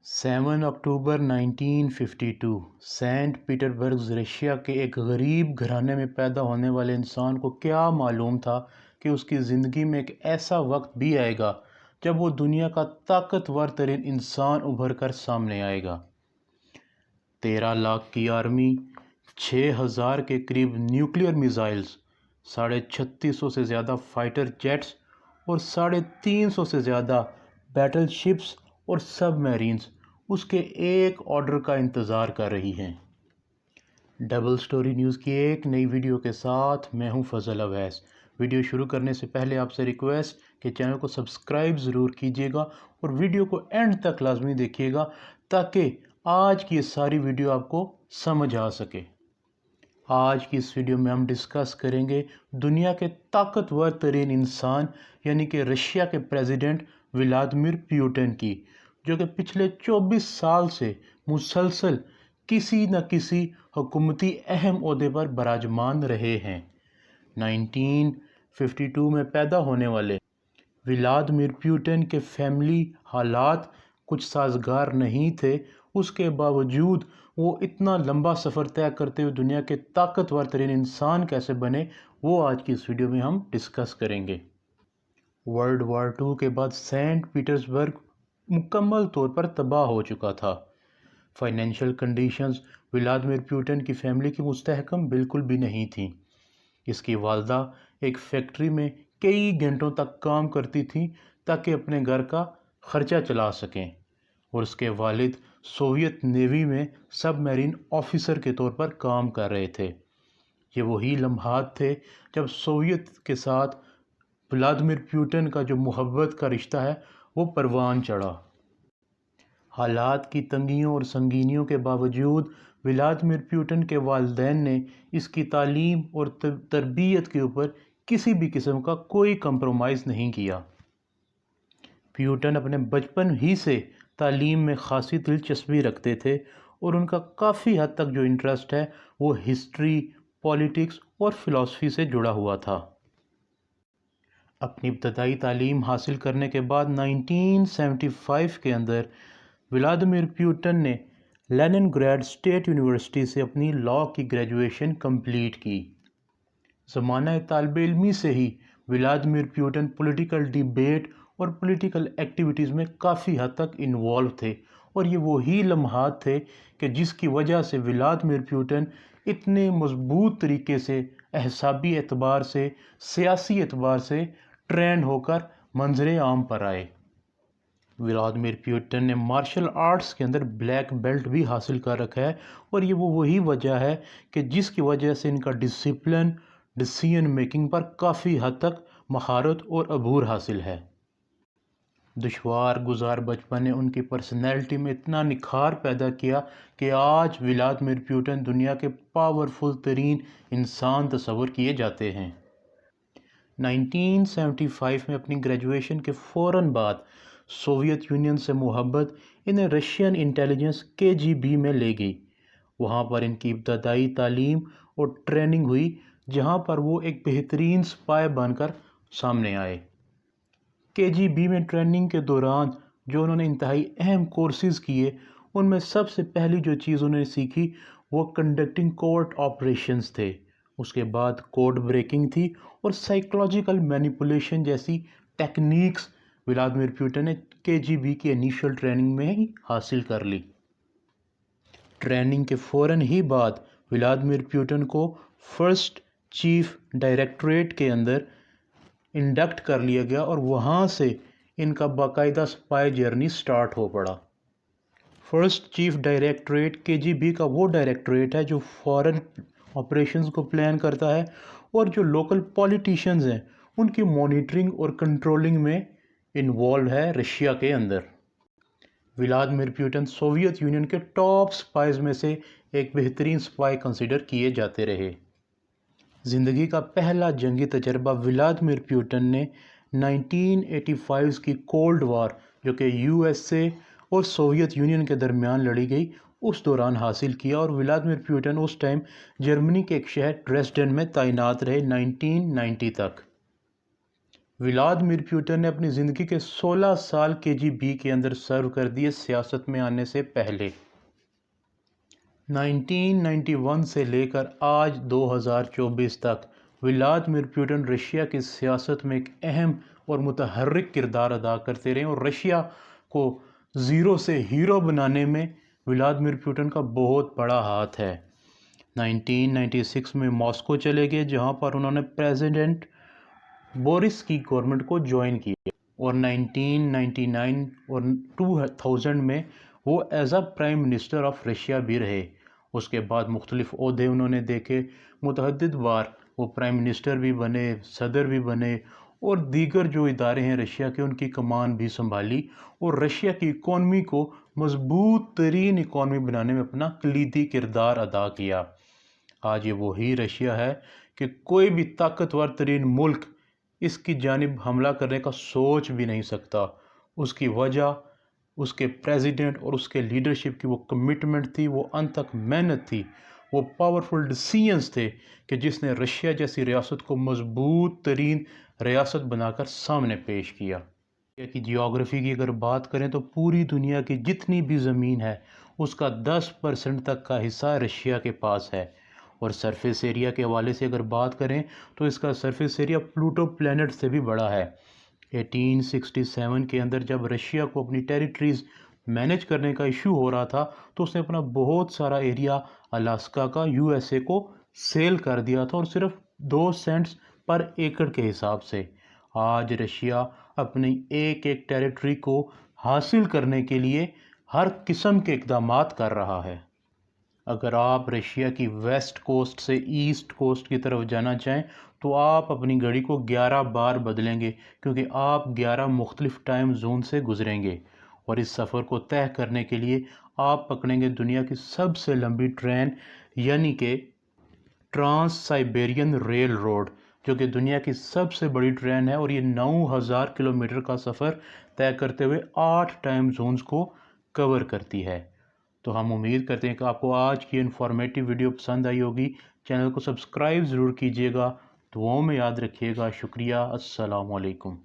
7 اکتوبر 1952 Saint پیٹربرگ Russia کے ایک غریب گھرانے میں پیدا ہونے والے انسان کو کیا معلوم تھا کہ اس کی زندگی میں ایک ایسا وقت بھی آئے گا جب وہ دنیا کا طاقتور ترین انسان ابھر کر سامنے آئے گا۔ 13 لاکھ کی آرمی، 6,000 کے قریب نیوکلیئر میزائلز، 3650 سے زیادہ فائٹر جیٹس اور 350 سے زیادہ بیٹل شپس اور سب میرینز اس کے ایک آرڈر کا انتظار کر رہی ہیں۔ ڈبل سٹوری نیوز کی ایک نئی ویڈیو کے ساتھ میں ہوں فضل اویس۔ ویڈیو شروع کرنے سے پہلے آپ سے ریکویسٹ کہ چینل کو سبسکرائب ضرور کیجیے گا اور ویڈیو کو اینڈ تک لازمی دیکھیے گا تاکہ آج کی یہ ساری ویڈیو آپ کو سمجھ آ سکے۔ آج کی اس ویڈیو میں ہم ڈسکس کریں گے دنیا کے طاقتور ترین انسان یعنی کہ رشیا کے پریزیڈنٹ ولادیمیر پیوٹن کی، جو کہ پچھلے 24 سال سے مسلسل کسی نہ کسی حکومتی اہم عہدے پر براجمان رہے ہیں۔ 1952 میں پیدا ہونے والے ولادیمیر پیوٹن کے فیملی حالات کچھ سازگار نہیں تھے، اس کے باوجود وہ اتنا لمبا سفر طے کرتے ہوئے دنیا کے طاقتور ترین انسان کیسے بنے، وہ آج کی اس ویڈیو میں ہم ڈسکس کریں گے۔ ورلڈ وار 2 کے بعد سینٹ پیٹرسبرگ مکمل طور پر تباہ ہو چکا تھا۔ فائنینشیل کنڈیشنز ولادیمیر پیوٹن کی فیملی کی مستحکم بالکل بھی نہیں تھیں۔ اس کی والدہ ایک فیکٹری میں کئی گھنٹوں تک کام کرتی تھیں تاکہ اپنے گھر کا خرچہ چلا سکیں، اور اس کے والد سوویت نیوی میں سب میرین آفیسر کے طور پر کام کر رہے تھے۔ یہ وہی لمحات تھے جب سوویت کے ساتھ ولادیمیر پیوٹن کا جو محبت کا رشتہ ہے وہ پروان چڑھا۔ حالات کی تنگیوں اور سنگینیوں کے باوجود ولادیمیر پیوٹن کے والدین نے اس کی تعلیم اور تربیت کے اوپر کسی بھی قسم کا کوئی کمپرومائز نہیں کیا۔ پیوٹن اپنے بچپن ہی سے تعلیم میں خاصی دلچسپی رکھتے تھے اور ان کا کافی حد تک جو انٹرسٹ ہے وہ ہسٹری، پولیٹکس اور فلسفی سے جڑا ہوا تھا۔ اپنی ابتدائی تعلیم حاصل کرنے کے بعد 1975 کے اندر ولادیمیر پیوٹن نے لینن گریڈ اسٹیٹ یونیورسٹی سے اپنی لاء کی گریجویشن کمپلیٹ کی۔ زمانہ طالب علمی سے ہی ولادیمیر پیوٹن پولیٹیکل ڈیبیٹ اور پولیٹیکل ایکٹیویٹیز میں کافی حد تک انوالو تھے، اور یہ وہی لمحات تھے کہ جس کی وجہ سے ولادیمیر پیوٹن اتنے مضبوط طریقے سے احسابی اعتبار سے، سیاسی اعتبار سے ٹرینڈ ہو کر منظر عام پر آئے۔ ولادیمیر پیوٹن نے مارشل آرٹس کے اندر بلیک بیلٹ بھی حاصل کر رکھا ہے، اور یہ وہی وجہ ہے کہ جس کی وجہ سے ان کا ڈسپلن، ڈیسیژن میکنگ پر کافی حد تک مہارت اور عبور حاصل ہے۔ دشوار گزار بچپن نے ان کی پرسنالٹی میں اتنا نکھار پیدا کیا کہ آج ولادیمیر پیوٹن دنیا کے پاورفل ترین انسان تصور کیے جاتے ہیں۔ 1975 میں اپنی گریجویشن کے فوراً بعد سوویت یونین سے محبت انہیں رشین انٹیلیجنس KGB میں لے گئی۔ وہاں پر ان کی ابتدائی تعلیم اور ٹریننگ ہوئی، جہاں پر وہ ایک بہترین سپائی بن کر سامنے آئے۔ KGB میں ٹریننگ کے دوران جو انہوں نے انتہائی اہم کورسز کیے، ان میں سب سے پہلی جو چیز انہوں نے سیکھی وہ کنڈکٹنگ کوورٹ آپریشنز تھے۔ اس کے بعد کوڈ بریکنگ تھی اور سائیکولوجیکل مینیپولیشن جیسی ٹیکنیکس ولادیمیر پیوٹن نے KGB کی انیشل ٹریننگ میں ہی حاصل کر لی۔ ٹریننگ کے فوراً ہی بعد ولادیمیر پیوٹن کو فرسٹ چیف ڈائریکٹوریٹ کے اندر انڈکٹ کر لیا گیا، اور وہاں سے ان کا باقاعدہ سپائی جرنی سٹارٹ ہو پڑا۔ فرسٹ چیف ڈائریکٹوریٹ KGB کا وہ ڈائریکٹوریٹ ہے جو فورن آپریشنز کو پلان کرتا ہے اور جو لوکل پولیٹیشنز ہیں ان کی مانیٹرنگ اور کنٹرولنگ میں انوالو ہے رشیا کے اندر۔ ولادیمیر پیوٹن سوویت یونین کے ٹاپ سپائز میں سے ایک بہترین سپائی کنسیڈر کیے جاتے رہے۔ زندگی کا پہلا جنگی تجربہ ولادیمیر پیوٹن نے 1985 کی کولڈ وار، جو کہ USA اور سوویت یونین کے درمیان لڑی گئی، اس دوران حاصل کیا، اور ولادیمیر پیوٹن اس ٹائم جرمنی کے ایک شہر ڈریسڈن میں تعینات رہے 1990 تک۔ ولادیمیر پوٹن نے اپنی زندگی کے 16 سال KGB کے اندر سرو کر دیے سیاست میں آنے سے پہلے۔ 1991 سے لے کر آج 2024 تک ولادیمیر پوٹن رشیا کی سیاست میں ایک اہم اور متحرک کردار ادا کرتے رہے، اور رشیا کو زیرو سے ہیرو بنانے میں ولادیمیر پوٹن کا بہت بڑا ہاتھ ہے۔ 1996 میں ماسکو چلے گئے، جہاں پر انہوں نے پریزیڈنٹ بورس کی گورنمنٹ کو جوائن کیا، اور 1999 اور 2000 میں وہ as a prime minister of Russia بھی رہے۔ اس کے بعد مختلف عہدے انہوں نے دیکھے، متعدد بار وہ پرائم منسٹر بھی بنے، صدر بھی بنے، اور دیگر جو ادارے ہیں رشیا کے ان کی کمان بھی سنبھالی، اور رشیا کی اکانومی کو مضبوط ترین اکانومی بنانے میں اپنا کلیدی کردار ادا کیا۔ آج یہ وہی رشیا ہے کہ کوئی بھی طاقتور ترین ملک اس کی جانب حملہ کرنے کا سوچ بھی نہیں سکتا۔ اس کی وجہ اس کے پریزیڈنٹ اور اس کے لیڈرشپ کی وہ کمٹمنٹ تھی، وہ انت تک محنت تھی، وہ پاورفل ڈیسیژنز تھے کہ جس نے رشیا جیسی ریاست کو مضبوط ترین ریاست بنا کر سامنے پیش کیا۔ رشیا کی جیوگرافی کی اگر بات کریں تو پوری دنیا کی جتنی بھی زمین ہے اس کا 10% تک کا حصہ رشیا کے پاس ہے، اور سرفیس ایریا کے حوالے سے اگر بات کریں تو اس کا سرفیس ایریا پلوٹو پلینٹ سے بھی بڑا ہے۔ 1867 کے اندر جب رشیا کو اپنی ٹیریٹریز مینیج کرنے کا ایشو ہو رہا تھا تو اس نے اپنا بہت سارا ایریا الاسکا کا USA کو سیل کر دیا تھا، اور صرف 2 سینٹس پر ایکڑ کے حساب سے۔ آج رشیا اپنی ایک ٹیریٹری کو حاصل کرنے کے لیے ہر قسم کے اقدامات کر رہا ہے۔ اگر آپ رشیا کی ویسٹ کوسٹ سے ایسٹ کوسٹ کی طرف جانا چاہیں تو آپ اپنی گھڑی کو 11 بار بدلیں گے، کیونکہ آپ 11 مختلف ٹائم زون سے گزریں گے، اور اس سفر کو طے کرنے کے لیے آپ پکڑیں گے دنیا کی سب سے لمبی ٹرین، یعنی کہ ٹرانس سائبیرین ریل روڈ، جو کہ دنیا کی سب سے بڑی ٹرین ہے، اور یہ 9000 کلومیٹر کا سفر طے کرتے ہوئے 8 ٹائم زونز کو کور کرتی ہے۔ تو ہم امید کرتے ہیں کہ آپ کو آج کی انفارمیٹیو ویڈیو پسند آئی ہوگی۔ چینل کو سبسکرائب ضرور کیجیے گا، دعاؤں میں یاد رکھیے گا۔ شکریہ، السلام علیکم۔